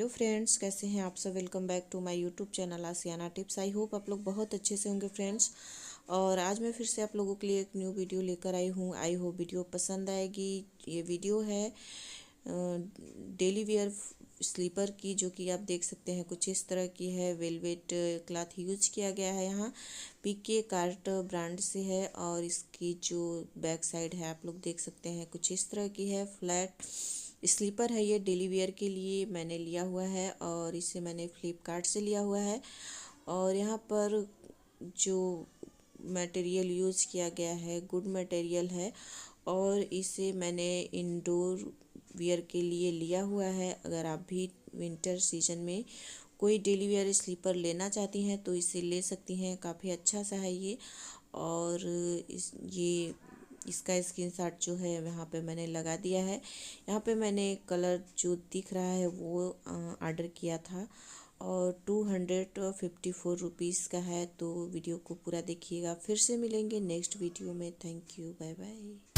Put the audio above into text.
Hello friends, कैसे हैं आप सब। Welcome back to my YouTube channel Aashiyana tips. I hope आप लोग बहुत अच्छे से होंगे फ्रेंड्स। और आज मैं फिर से आप लोगों के लिए एक न्यू वीडियो लेकर आई हूँ। आई होप वीडियो पसंद आएगी। ये वीडियो है डेली वेयर स्लीपर की, जो कि आप देख सकते हैं कुछ इस तरह की है। वेलवेट क्लॉथ यूज किया गया है। यहाँ पीके कार्ट ब्रांड से है और इसकी जो बैक साइड है आप लोग देख सकते हैं कुछ इस तरह की है। फ्लैट स्लीपर है। ये डेली वेयर के लिए मैंने लिया हुआ है और इसे मैंने फ्लिपकार्ट से लिया हुआ है। और यहाँ पर जो मटेरियल यूज़ किया गया है गुड मटेरियल है और इसे मैंने इंडोर वियर के लिए लिया हुआ है। अगर आप भी विंटर सीजन में कोई डेली वेयर स्लीपर लेना चाहती हैं तो इसे ले सकती हैं। काफ़ी अच्छा सा है ये। और इसका स्क्रीनशॉट जो है यहाँ पे मैंने लगा दिया है। यहाँ पे मैंने कलर जो दिख रहा है वो ऑर्डर किया था और 254 रुपीज़ का है। तो वीडियो को पूरा देखिएगा। फिर से मिलेंगे नेक्स्ट वीडियो में। Thank you, bye bye.